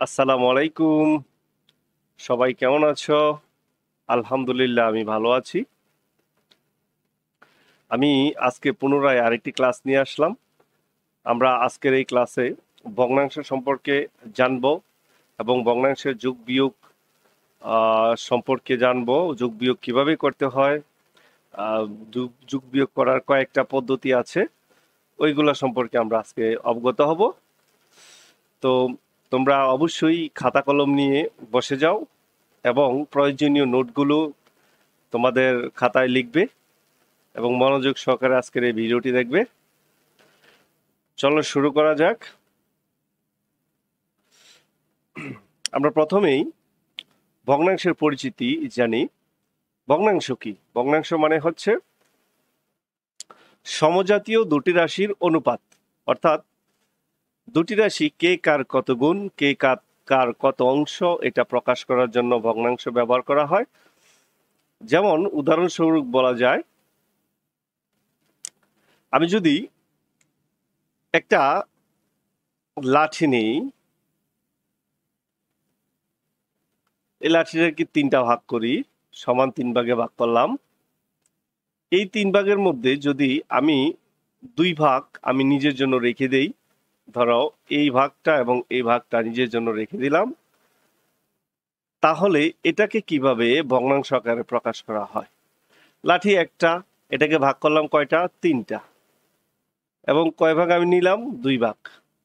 আসসালামু আলাইকুম। সবাই কেমন আছো? আলহামদুলিল্লাহ আমি ভালো আছি। আমি আজকে পুনরায় আরেকটি ক্লাস নিয়ে আসলাম। আমরা আজকের এই ক্লাসে ভগ্নাংশ সম্পর্কে জানবো এবং ভগ্নাংশের যোগ বিয়োগ সম্পর্কে জানবো। যোগ বিয়োগ কিভাবে করতে হয়, যোগ বিয়োগ করার কয়েকটা পদ্ধতি আছে, ওইগুলো সম্পর্কে আমরা আজকে অবগত হব। তো তোমরা অবশ্যই খাতা কলম নিয়ে বসে যাও এবং প্রয়োজনীয় নোটগুলো তোমাদের খাতায় লিখবে এবং মনোযোগ সহকারে আজকের এই ভিডিওটি দেখবে। চলো শুরু করা যাক। আমরা প্রথমেই ভগ্নাংশের পরিচিতি জানি। ভগ্নাংশ কি? ভগ্নাংশ মানে হচ্ছে সমজাতীয় দুটি রাশির অনুপাত, অর্থাৎ দুটি রাশি কে কার কত গুণ, কে কার কত অংশ, এটা প্রকাশ করার জন্য ভগ্নাংশ ব্যবহার করা হয়। যেমন উদাহরণস্বরূপ বলা যায়, আমি যদি একটা লাঠি নিই, এই লাঠিটাকে তিনটা ভাগ করি, সমান তিন ভাগে ভাগ করলাম। এই তিন ভাগের মধ্যে যদি আমি দুই ভাগ আমি নিজের জন্য রেখে দেই, ধরো এই ভাগটা এবং এই ভাগটা নিজের জন্য রেখে দিলাম, তাহলে এটাকে কিভাবে ভগ্নাংশ আকারে প্রকাশ করা হয়? লাঠি একটা, এটাকে ভাগ করলাম কয়টা? তিনটা। এবং কয় ভাগ আমি নিলাম? দুই ভাগ,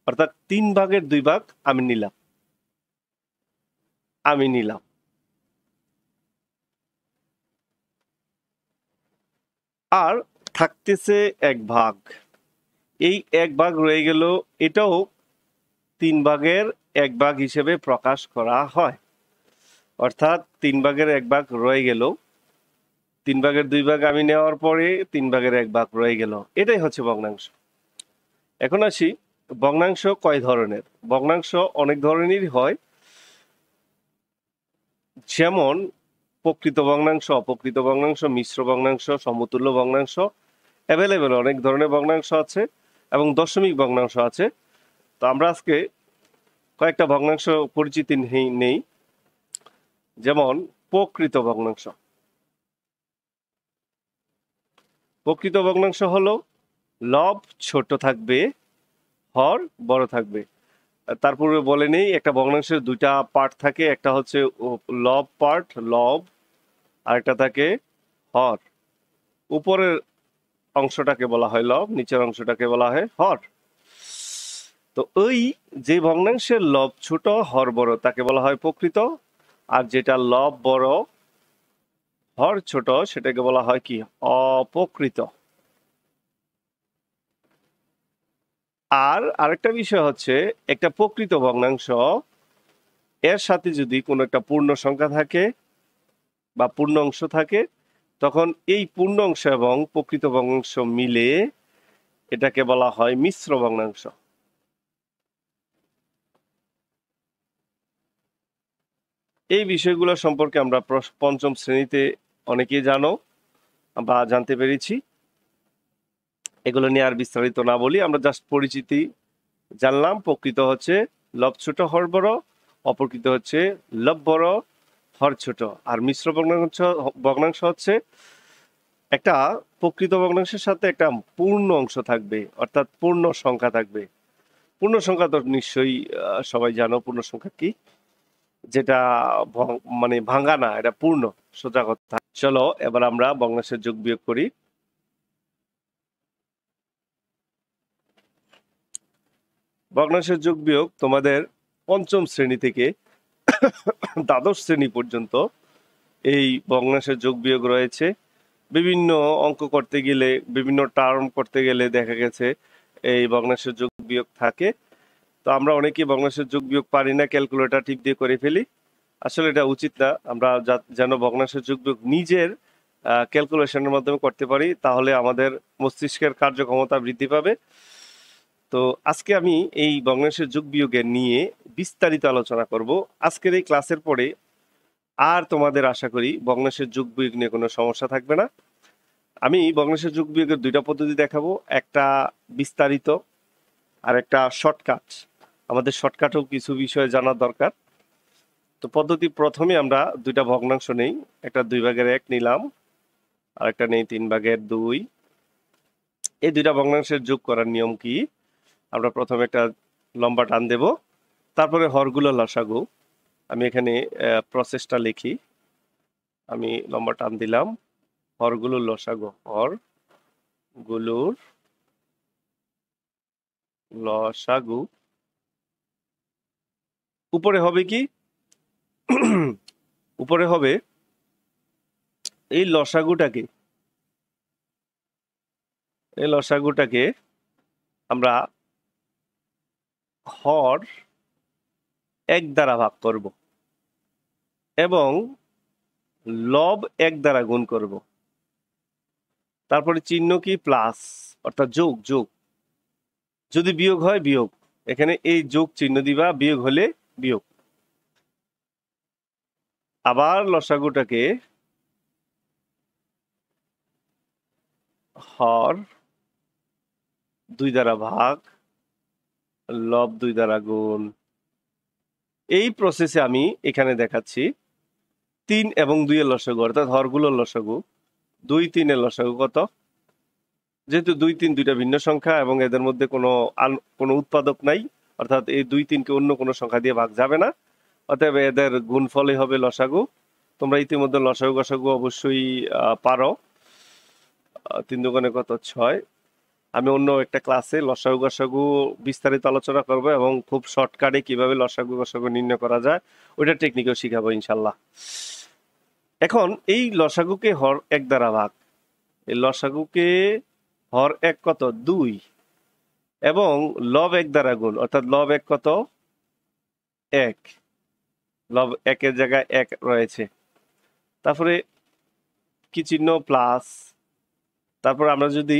অর্থাৎ তিন ভাগের দুই ভাগ আমি নিলাম। আর থাকতেছে এক ভাগ, এই এক ভাগ রয়ে গেল, এটাও তিন ভাগের এক ভাগ হিসেবে প্রকাশ করা হয়। অর্থাৎ তিন ভাগের এক ভাগ রয়ে গেল, তিন ভাগের দুই ভাগ আমি নেওয়ার পরে তিন ভাগের এক ভাগ রয়ে গেল, এটাই হচ্ছে ভগ্নাংশ। এখন আসি, ভগ্নাংশ কয় ধরনের? ভগ্নাংশ অনেক ধরনেরই হয়, যেমন প্রকৃত ভগ্নাংশ, অপ্রকৃত ভগ্নাংশ, মিশ্র ভগ্নাংশ, সমতুল্য ভগ্নাংশ, অ্যাভেলেবেল অনেক ধরনের ভগ্নাংশ আছে এবং দশমিক ভগ্নাংশ আছে। তো আমরা আজকে কয়েকটা ভগ্নাংশ পরিচিতি নেই। যেমন প্রকৃত ভগ্নাংশ। প্রকৃত ভগ্নাংশ হলো লব ছোট থাকবে, হর বড় থাকবে। তারপরে বলে নেই, একটা ভগ্নাংশের দুইটা পার্ট থাকে, একটা হচ্ছে লব পার্ট, লব, আর একটা থাকে হর। উপরের অংশটাকে বলা হয় লব, নিচের অংশটাকে বলা হয় হর। তো ওই যে ভগ্নাংশের লব ছোট হর বড় তাকে বলা হয় প্রকৃত, আর যেটা লব বড় হর ছোট সেটাকে বলা হয় কি? অপ্রকৃত। আর আরেকটা বিষয় হচ্ছে, একটা প্রকৃত ভগ্নাংশ এর সাথে যদি কোনো একটা পূর্ণ সংখ্যা থাকে বা পূর্ণ অংশ থাকে, তখন এই পূর্ণ অংশ এবং প্রকৃত ভগ্নাংশ মিলে এটাকে বলা হয় মিশ্র ভগ্নাংশ। এই বিষয়গুলো সম্পর্কে আমরা পঞ্চম শ্রেণীতে অনেকেই জানো বা জানতে পেরেছি। এগুলো নিয়ে আর বিস্তারিত না বলি, আমরা জাস্ট পরিচিতি জানলাম। প্রকৃত হচ্ছে লব ছোট হর বড়, অপ্রকৃত হচ্ছে লব বড় হর ছোট। আর মিশ্র ভগ্নাংশ হচ্ছে একটা প্রকৃত ভগ্নাংশের সাথে একটা পূর্ণ অংশ থাকবে, অর্থাৎ পূর্ণ সংখ্যা থাকবে। পূর্ণ সংখ্যা তো নিশ্চয়ই সবাই জানো পূর্ণ সংখ্যা কি, যেটা মানে ভাঙা না, এটা পূর্ণ, সোজা কথা। চলো এবার আমরা ভগ্নাংশের যোগ বিয়োগ করি। ভগ্নাংশের যোগ বিয়োগ তোমাদের পঞ্চম শ্রেণী থেকে দ্বাদশ শ্রেণী পর্যন্ত এই ভগ্নাংশের যোগ বিয়োগ রয়েছে। বিভিন্ন অঙ্ক করতে গেলে, বিভিন্ন টার্ম করতে গেলে দেখা গেছে এই ভগ্নাংশের যোগ বিয়োগ থাকে। তো আমরা অনেকেই ভগ্নাংশের যোগ বিয়োগ পারি না, ক্যালকুলেটর টিপ দিয়ে করে ফেলি। আসলে এটা উচিত না, আমরা যেন ভগ্নাংশের যোগ বিয়োগ নিজের ক্যালকুলেশনের মাধ্যমে করতে পারি, তাহলে আমাদের মস্তিষ্কের কার্যক্ষমতা বৃদ্ধি পাবে। তো আজকে আমি এই ভগ্নাংশের যোগ বিয়োগের নিয়ে বিস্তারিত আলোচনা করব। আজকের এই ক্লাসের পরে আর তোমাদের আশা করি ভগ্নাংশের যোগ বিয়োগ নিয়ে কোনো সমস্যা থাকবে না। আমি ভগ্নাংশের যোগ বিয়োগের দুইটা পদ্ধতি দেখাবো, একটা বিস্তারিত আর একটা শর্টকাট। আমাদের শর্টকাটও কিছু বিষয় জানা দরকার। তো পদ্ধতি প্রথমে আমরা দুইটা ভগ্নাংশ নেই, একটা 2/1 নিলাম আর একটা নেই 3/2। এই দুইটা ভগ্নাংশের যোগ করার নিয়ম কি? আমরা প্রথমে একটা লম্বা টান দেব, তারপরে হরগুলো লসাগু। আমি এখানে প্রসেসটা লিখি। আমি লম্বা টান দিলাম, হরগুলোর লসাগু, হরগুলোর লসাগু। উপরে হবে কি? উপরে হবে এই লসাগুটাকে আমরা হর 1 দ্বারা ভাগ করব এবং লব 1 দ্বারা গুণ করব। তারপরে চিহ্ন কি? প্লাস, অর্থাৎ যোগ যোগ। যদি বিয়োগ হয় বিয়োগ, এখানে এই যোগ চিহ্ন দিবা, বিয়োগ হলে বিয়োগ। আবার লসাগুটাকে হর 2 দ্বারা ভাগ, লব 2 দ্বারা গুণ। এই প্রসেসে আমি এখানে দেখাচ্ছি 3 এবং 2 এর লসাগু, অর্থাৎ হরগুলোর লসাগু। 2, 3 এর লসাগু কত? যেহেতু 2, 3 দুইটা ভিন্ন সংখ্যা এবং এদের মধ্যে কোনো উৎপাদক নাই, অর্থাৎ এই 2, 3 কে অন্য কোনো সংখ্যা দিয়ে ভাগ যাবে না, অতএব এদের গুণফলই হবে লসাগু। তোমরা ইতিমধ্যে লসাগু গসাগু অবশ্যই পারো। 3 দুগুণে কত? 6। আমি অন্য একটা ক্লাসে লসাগু গসাগু বিস্তারিত আলোচনা করব এবং খুব শর্টকাটে কিভাবে লসাগু গসাগু নির্ণয় করা যায় ওইটা টেকনিকও শিখাবো ইনশাল্লাহ। এখন এই লসাগুকে হর 1 দ্বারা ভাগ, এই লসাগুকে হর 1 কত? 2 এবং লব 1 দ্বারা গুণ, অর্থাৎ লব 1 কত? 1। লব 1 এর জায়গায় 1 রয়েছে। তারপরে কি চিহ্ন? প্লাস। তারপর আমরা যদি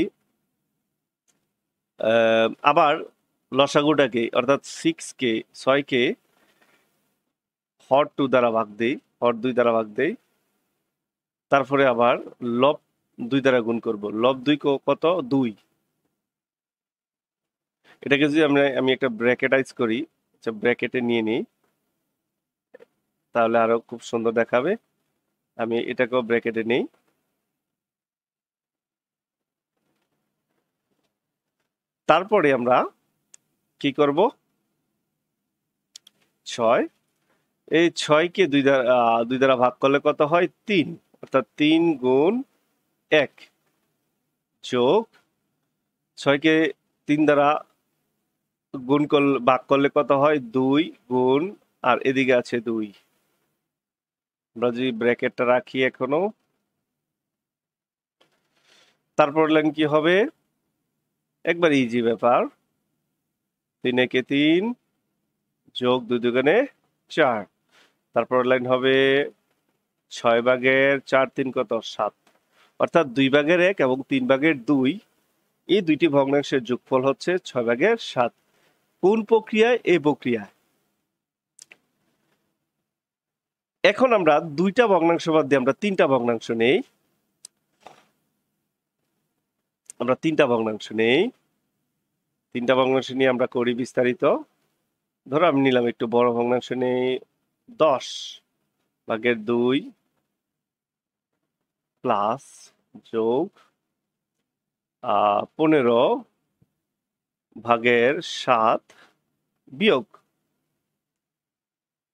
আবার লসাগুটাকে অর্থাৎ 6কে হর 2 দ্বারা ভাগ দেই, হর 2 দ্বারা ভাগ দেই, তারপরে আবার লব 2 দ্বারা গুণ করব। লব 2 কত? 2। এটাকে যদি আমি একটা ব্র্যাকেটাইজ করি, আচ্ছা ব্র্যাকেটে নিয়ে নিই, তাহলে আরো খুব সুন্দর দেখাবে। আমি এটাকেও ব্র্যাকেটে নেই। তারপরে আমরা কি করব? 6। এই 6কে 2 দ্বারা ভাগ করলে কত হয়? 3, অর্থাৎ 3 গুণ 1 যোগ 6কে 3 দ্বারা ভাগ করলে কত হয়? 2 গুণ, আর এদিকে আছে 2। আমরা যদি ব্র্যাকেটটা রাখি এখনো, তারপর লাইন কি হবে? একবার ইজি ব্যাপার। 3 একে 3 যোগ 2 দুগুণে 4। তারপর লাইন হবে 6/4, 3 কত? 7। অর্থাৎ 2/1 এবং 3/2, এই দুইটি ভগ্নাংশের যোগফল হচ্ছে 6/7। কোন প্রক্রিয়ায়? এই প্রক্রিয়ায়। এখন আমরা দুইটা ভগ্নাংশ বাদ দিয়ে আমরা 3টা ভগ্নাংশ নেই। আমরা 3টা ভগ্নাংশ নেই। 3টা ভগ্নাংশ নিয়ে আমরা করি বিস্তারিত। ধরো আমি নিলাম একটু বড় ভগ্নাংশ নেই, 10/2 প্লাস যোগ 15/7 বিয়োগ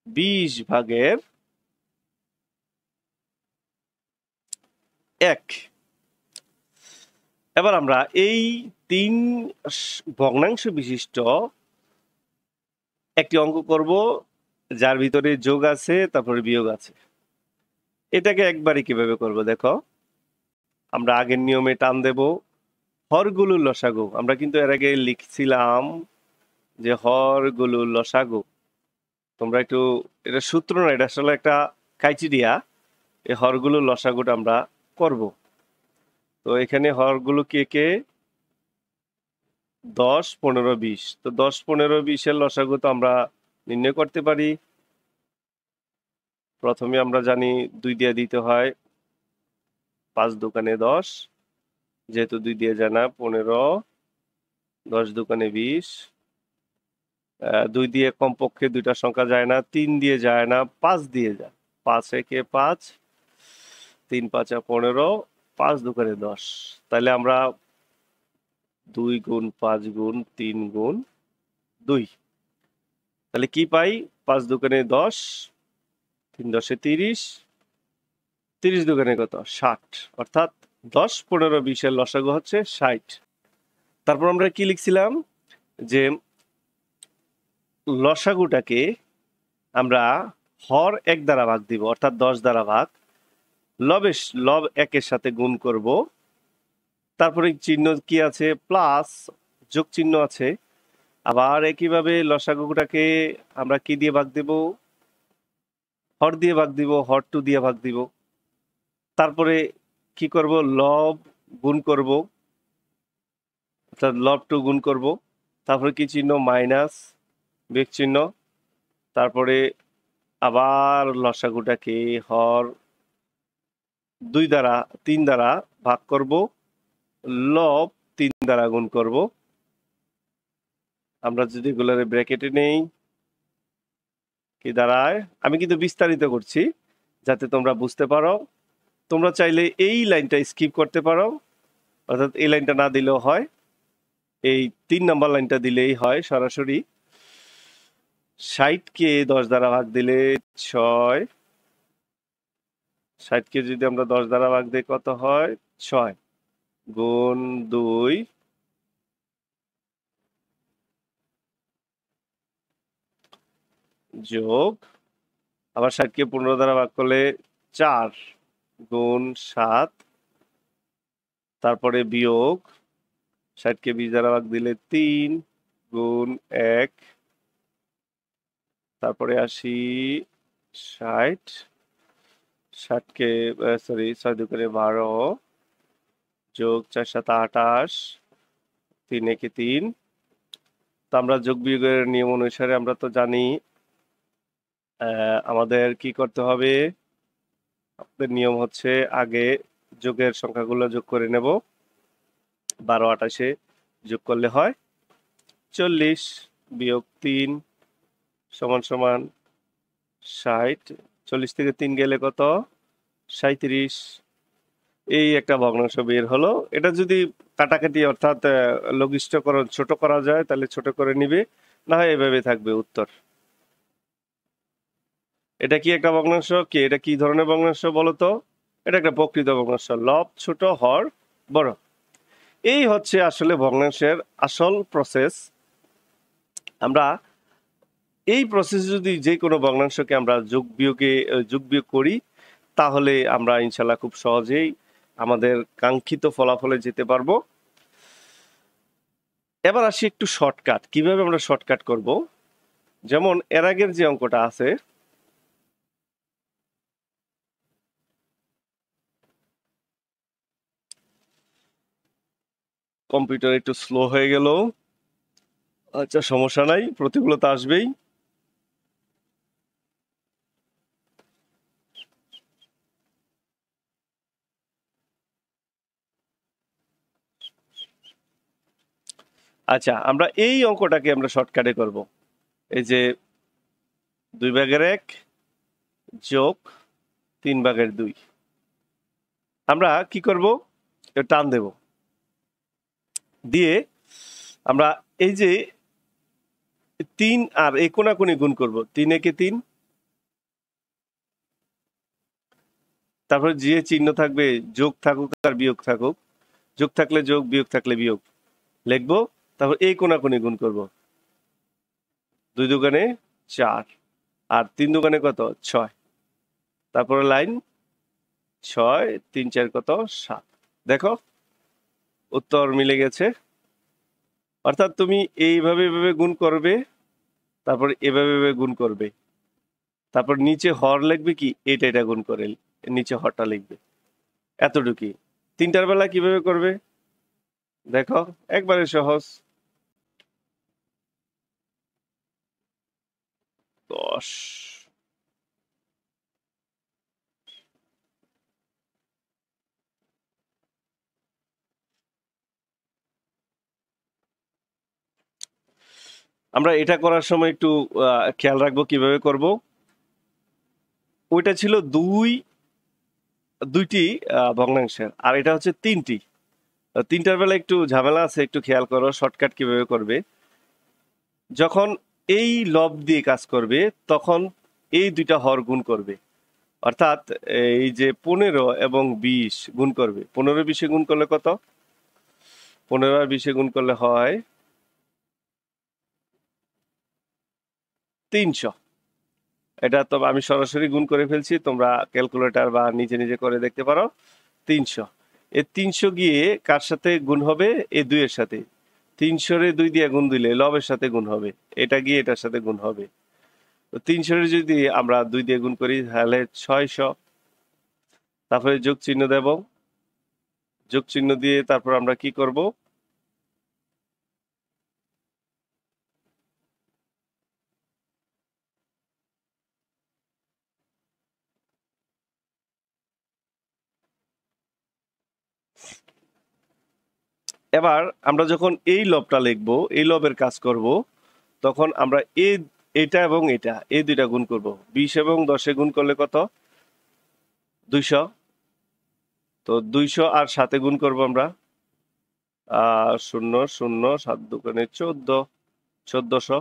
20/1। এবার আমরা এই 3 ভগ্নাংশ বিশিষ্ট একটি অঙ্ক করব যার ভিতরে যোগ আছে তারপরে বিয়োগ আছে। এটাকে একবারে কিভাবে করব দেখো। আমরা আগের নিয়মে টান দেব, হরগুলোর লসাগু। আমরা কিন্তু এর আগে লিখছিলাম যে হরগুলোর লসাগু। তোমরা একটু, এটা সূত্র না, এটা আসলে একটা ক্রাইটেরিয়া। এই হরগুলোর লসাগুটা আমরা করব। তো এখানে হরগুলো কে কে? 10, 15, 20। তো 10, 15, 20 এর লসাগু তো আমরা নির্ণয় করতে পারি। প্রথমে আমরা জানি 2 দিয়ে দিতে হয়, 5 দুগুণে 10, যেহেতু 2 দিয়ে যায় না, 15, 10 দুগুণে 20, 2 দিয়ে কমপক্ষে দুইটা সংখ্যা যায় না, 3 দিয়ে যায় না, 5 দিয়ে যায়। 5 একে 5, 3 5 15, 5 দুগুণে 10। তাহলে আমরা 2 গুণ 5 গুণ 3 গুণ 2, তাহলে কি পাই? 5 দুগুণে 10, 3 10 30, 30 দুগুণে কত? 60। অর্থাৎ 10 15 20 এর লসাগু হচ্ছে 60। তারপর আমরা কি লিখছিলাম যে লসাগুটাকে আমরা হর 1 দ্বারা ভাগ দিব, অর্থাৎ 10 দ্বারা ভাগ, লব 1 এর সাথে গুণ করব, তারপরে চিহ্ন কি আছে? প্লাস, যোগ চিহ্ন আছে। আবার একইভাবে লসাগুটাকে আমরা কি দিয়ে ভাগ দেব? হর দিয়ে ভাগ দিব, হর 2 দিয়ে ভাগ দিব। তারপরে কি করব? লব গুণ করব, অর্থাৎ লব 2 গুণ করব। তারপরে কি চিহ্ন? মাইনাস, বিয়োগ চিহ্ন। তারপরে আবার লসাগুটাকে হর 2 দ্বারা 3 দ্বারা ভাগ করব, লব 3 দ্বারা গুণ করব। আমরা যদি এগুলোরে ব্র্যাকেটে নেই, কি দাঁড়ায়? আমি কিন্তু বিস্তারিত করছি যাতে তোমরা বুঝতে পারো। তোমরা চাইলে এই লাইনটা স্কিপ করতে পারো, অর্থাৎ এই লাইনটা না দিলেও হয়, এই 3 নম্বর লাইনটা দিলেই হয় সরাসরি। 60 কে 10 দ্বারা ভাগ দিলে 6, 60 কে যদি আমরা 10 দ্বারা ভাগ দিই কত হয়? 6 গুণ 2 যোগ, আবার 60 কে 15 দ্বারা ভাগ করলে 4 গুণ 7, তারপরে বিয়োগ 60 কে 20 দ্বারা ভাগ দিলে 3 গুণ 1, তারপরে আসি 60, 60 কে সরি 6 দুগুণে 12 যোগ 4 7 28, 3 একে 3। তো আমরা যোগ বিয়োগের নিয়ম অনুসারে আমরা তো জানি আমাদের কি করতে হবে। আমাদের নিয়ম হচ্ছে আগে যোগের সংখ্যাগুলো যোগ করে নেব। 12 28 যোগ করলে হয় 40, বিয়োগ 3 সমান সমান 60। 40 থেকে 3 গেলে কত? 37। এই একটা ভগ্নাংশ বের হলো। এটা যদি কাটাকাটি অর্থাৎ লঘিষ্ঠকরণ ছোট করা যায় তাহলে ছোট করে নিবে, না হয় এভাবে থাকবে উত্তর। এটা কি একটা ভগ্নাংশ? কি এটা কি ধরনের ভগ্নাংশ বলো তো? এটা একটা প্রকৃত ভগ্নাংশ, লব ছোট হর বড়। এই হচ্ছে আসলে ভগ্নাংশের আসল প্রসেস। আমরা এই প্রসেস যদি যে কোনো ভগ্নাংশকে আমরা যোগ বিয়োগ করি, তাহলে আমরা ইনশাল্লাহ খুব সহজেই আমাদের কাঙ্ক্ষিত ফলাফলে যেতে পারবো। এবার আসি একটু শর্টকাট, কিভাবে আমরা শর্টকাট করব। যেমন এর আগের যে অঙ্কটা আছে, কম্পিউটার একটু স্লো হয়ে গেল, আচ্ছা সমস্যা নাই, প্রতিকূলতা আসবেই। আচ্ছা, আমরা এই অঙ্কটাকে আমরা শর্টকাটে করব। এই যে 2/1 যোগ 3/2, আমরা কি করব? টান দেব, দিয়ে আমরা এই যে 3 আর এই কোনাকুনি গুণ করব। 3 একে 3, তারপরে যে চিহ্ন থাকবে যোগ থাকুক আর বিয়োগ থাকুক, যোগ থাকলে যোগ, বিয়োগ থাকলে বিয়োগ লিখবো। তারপর এই কোনাকুনি গুণ করব। 2 দুগুণে 4 আর 3 দুগুণে কত? 6। তারপরে লাইন 6 3 4 কত? 7। দেখো উত্তর মিলে গেছে। অর্থাৎ তুমি এইভাবে এভাবে গুণ করবে, তারপর এভাবে এভাবে গুণ করবে, তারপর নিচে হর লিখবে, কি এটা গুণ করে নিচে হরটা লিখবে, এতটুকুই। 3টার বেলা কিভাবে করবে দেখো, একবারে সহজ। 10, আমরা এটা করার সময় একটু খেয়াল রাখবো কিভাবে করব। ওইটা ছিল দুইটি ভগ্নাংশের, আর এটা হচ্ছে তিনটি। তিনটার বেলা একটু ঝামেলা আছে, একটু খেয়াল করো শর্টকাট কিভাবে করবে। যখন এই লব দিয়ে কাজ করবে তখন এই দুইটা হর গুণ করবে, অর্থাৎ এই যে 15 এবং 20 গুণ করবে। 15 20 গুণ করলে কত? 15 আর 20 গুণ করলে হয় 300। এটা তো আমি সরাসরি গুণ করে ফেলছি, তোমরা ক্যালকুলেটর বা নিজে নিজে করে দেখতে পারো। 300, এই 300 গিয়ে কার সাথে গুণ হবে? এই 2 এর সাথে। 300 রে 2 দিয়ে গুণ দিলে লবের সাথে গুণ হবে, এটা গিয়ে এটার সাথে গুণ হবে। তো 300 রে যদি আমরা 2 দিয়ে গুণ করি তাহলে 600। তারপরে যোগ চিহ্ন দেব, যোগ চিহ্ন দিয়ে তারপর আমরা কি করব? এবার আমরা যখন এই লবটা লিখব, এই লবের কাজ করব, তখন আমরা এটা এবং এটা এই দুইটা গুণ করব। 20 এবং 10 গুণ করলে কত? 200। তো 200 আর 7 গুণ করব আমরা, 0 0 7 দুগুণে 14, 1400।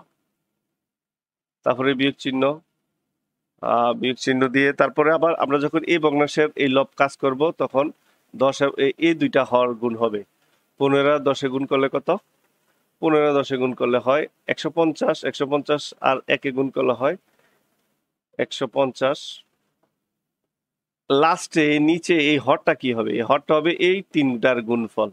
তারপরে বিয়োগ চিহ্ন, বিয়োগ চিহ্ন দিয়ে তারপরে আবার আমরা যখন এই ভগ্নাংশের এই লব কাজ করব তখন 10 এই দুইটা হর গুণ হবে। 15 10 গুণ করলে কত? 15 10 গুণ করলে হয় 150, 150 আর 1 গুণ করলে হয় 150। লাস্টে নিচে এই হরটা কি হবে? এই হরটা হবে এই তিনটার গুণফল,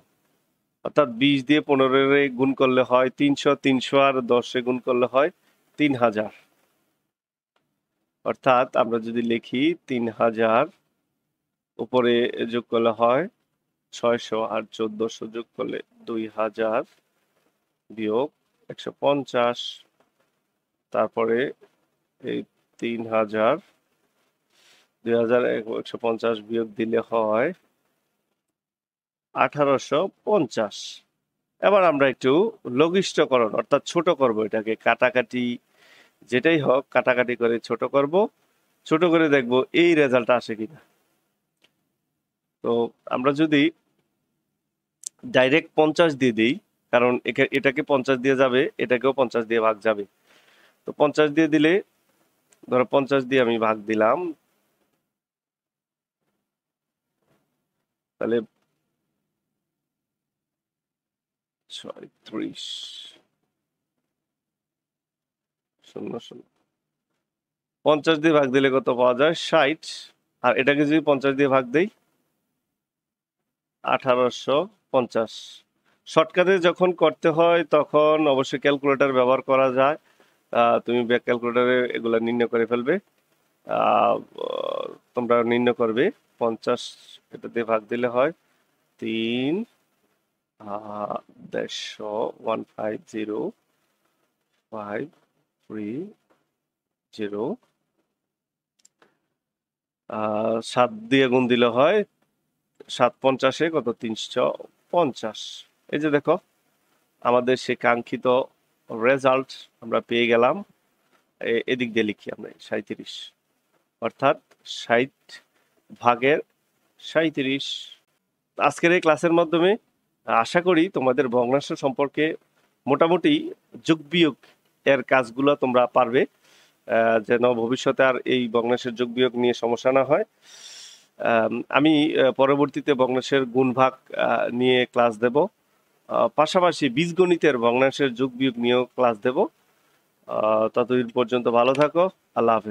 অর্থাৎ 20 দিয়ে 15 গুণ করলে হয় 300, 300 আর 10 গুণ করলে হয় 3000। অর্থাৎ আমরা যদি লিখি 3000 উপরে যোগ করলে হয় 600 আর 1400 যোগ করলে 2000 বিয়োগ 150, তারপরে এই 3000, 2000 150 বিয়োগ দিলে হয় 1850। এবার আমরা একটু লঘিষ্ঠকরণ অর্থাৎ ছোট করব, এটাকে কাটাকাটি যেটাই হোক কাটাকাটি করে ছোট করব, ছোট করে দেখব এই রেজাল্টটা আসে কিনা। তো আমরা যদি ডাইরেক্ট 50 দিয়ে দিই, কারণ এটাকে 50 দিয়ে যাবে, এটাকেও 50 দিয়ে ভাগ যাবে, তো 50 দিয়ে দিলে ধরো 50 দিয়ে আমি ভাগ দিলাম, তাহলে 36 0 0। 50 দিয়ে ভাগ দিলে কত পাওয়া যায়? 60। আর এটাকে যদি 50 দিয়ে ভাগ দেই 1850। শর্টকাটে যখন করতে হয় তখন অবশ্যই ক্যালকুলেটর ব্যবহার করা যায়, তুমি ব্যাক ক্যালকুলেটরে এগুলো নির্ণয় করে ফেলবে। তোমরা নির্ণয় করবে 50 এটা দিয়ে ভাগ দিলে হয় 3 150,530 7 দিয়ে গুণ দিলে হয় 7 50 কত? 350। এই যে দেখো আমাদের সে কাঙ্ক্ষিত রেজাল্ট আমরা পেয়ে গেলাম। এদিক দিয়ে লিখি আমরা 37, অর্থাৎ 60 ভাগের 37। আজকের এই ক্লাসের মাধ্যমে আশা করি তোমাদের ভগ্নাংশ সম্পর্কে মোটামুটি যোগ বিয়োগ এর কাজগুলো তোমরা পারবে, যেন ভবিষ্যতে আর এই ভগ্নাংশের যোগ বিয়োগ নিয়ে সমস্যা না হয়। আমি পরবর্তীতে ভগ্নাংশের গুণভাগ নিয়ে ক্লাস দেব, পাশাপাশি বীজগণিতের ভগ্নাংশের যোগ বিয়োগ নিয়েও ক্লাস দেব। ততদিন পর্যন্ত ভালো থাকো। আল্লাহ হাফেজ।